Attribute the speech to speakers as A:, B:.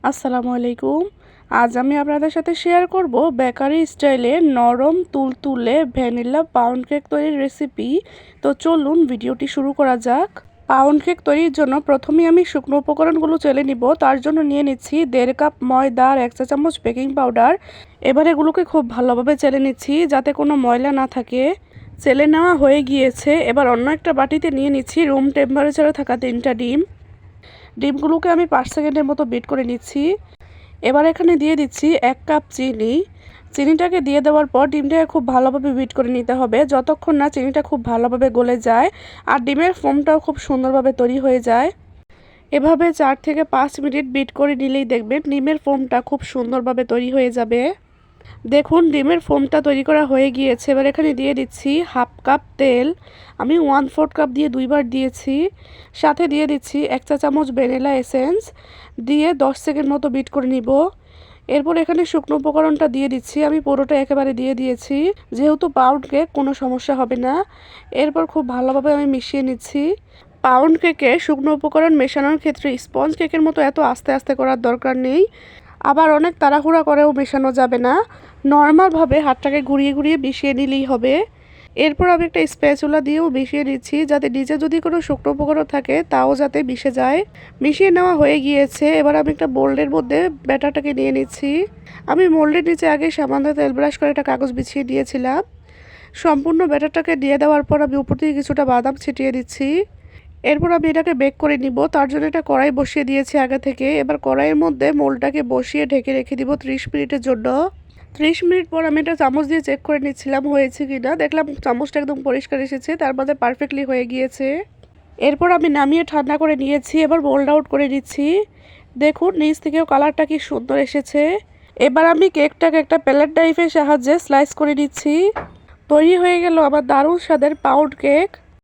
A: আসসালামু আলাইকুম। আজ আমি আপনাদের সাথে শেয়ার করব বেকারি স্টাইলে নরম তুলতুলে ভ্যানিলা পাউন্ড কেক তৈরির রেসিপি। তো চলুন ভিডিওটি শুরু করা যাক। পাউন্ড কেক তৈরির জন্য প্রথমেই আমি শুকনো উপকরণগুলো চেলে নিব। তার জন্য নিয়ে নিচ্ছি 1.5 কাপ ময়দা আর 1 চা চামচ বেকিং পাউডার। এবার এগুলোকে খুব ভালোভাবে চেলে নিচ্ছি যাতে কোনো ময়লা না থাকে। চেলে নেওয়া হয়ে গিয়েছে। এবার অন্য একটা বাটিতে নিয়ে নিচ্ছি রুম টেম্পারেচারে থাকা 3টা ডিম। ডিমগুলোকে আমি 5 সেকেন্ডের মতো বিট করে নিচ্ছি। এবার এখানে দিয়ে দিচ্ছি 1 কাপ চিনি। চিনিটাকে দিয়ে দেওয়ার পর ডিমটাকে খুব ভালোভাবে বিট করে নিতে হবে যতক্ষণ না চিনিটা খুব ভালোভাবে গলে যায় আর ডিমের ফোমটাও খুব সুন্দরভাবে তৈরি হয়ে যায়। এভাবে 4 থেকে 5 মিনিট বিট করে নিলেই দেখবেন ডিমের ফোমটা খুব সুন্দরভাবে তৈরি হয়ে যাবে। দেখুন ডিমের ফোমটা তৈরি করা হয়ে গিয়েছে। এবার এখানে দিয়ে দিচ্ছি 1/2 কাপ তেল। আমি 1/4 কাপ দিয়ে দুইবার দিয়েছি। সাথে দিয়ে দিচ্ছি 1 চা চামচ ভ্যানিলা এসেন্স দিয়ে 10 সেকেন্ড মতো বিট করে নিব। এরপর এখানে শুকনো উপকরণটা দিয়ে দিচ্ছি। আমি পুরোটা একেবারে দিয়ে দিয়েছি, যেহেতু পাউন্ড কেক কোনো সমস্যা হবে না। এরপর খুব ভালোভাবে আমি মিশিয়ে নিচ্ছি। পাউন্ড কেকে শুকনো উপকরণ মেশানোর ক্ষেত্রে স্পঞ্জ কেকের মতো এত আস্তে আস্তে করার দরকার নেই, আবার অনেক তাড়াহুড়া করেও মেশানো যাবে না। নর্মালভাবে হাতটাকে ঘুরিয়ে ঘুরিয়ে মিশিয়ে নিলেই হবে। এরপর আমি একটা স্প্যাচুলা দিয়েও মিশিয়ে নিচ্ছি যাতে নিচে যদি কোনো শুকনো উপকরণ থাকে তাও যাতে মিশে যায়। মিশিয়ে নেওয়া হয়ে গিয়েছে। এবার আমি একটা মোল্ডের মধ্যে ব্যাটারটাকে নিয়ে নিচ্ছি। আমি মোল্ডের নিচে আগে সামান্য তেল ব্রাশ করে একটা কাগজ বিছিয়ে দিয়েছিলাম। সম্পূর্ণ ব্যাটারটাকে দিয়ে দেওয়ার পর আমি উপর থেকে কিছুটা বাদাম ছিটিয়ে দিচ্ছি। এরপর আমি এটাকে বেক করে নিব। তার জন্য একটা কড়াই বসিয়ে দিয়েছি আগে থেকে। এবার কড়াইয়ের মধ্যে মোলটাকে বসিয়ে ঢেকে রেখে দিব 30 মিনিটের জন্য। 30 মিনিট পর আমি এটা চামচ দিয়ে চেক করে নিচ্ছিলাম হয়েছে কিনা। দেখলাম চামচটা একদম পরিষ্কার এসেছে, তার মধ্যে পারফেক্টলি হয়ে গিয়েছে। এরপর আমি নামিয়ে ঠান্ডা করে নিয়েছি। এবার মোল্ড আউট করে নিচ্ছি। দেখুন নিচ থেকেও কালারটা কি সুন্দর এসেছে। এবার আমি কেকটাকে একটা প্যালেট নাইফের সাহায্যে স্লাইস করে নিচ্ছি। তৈরি হয়ে গেল আমার দারুণ স্বাদের পাউন্ড কেক।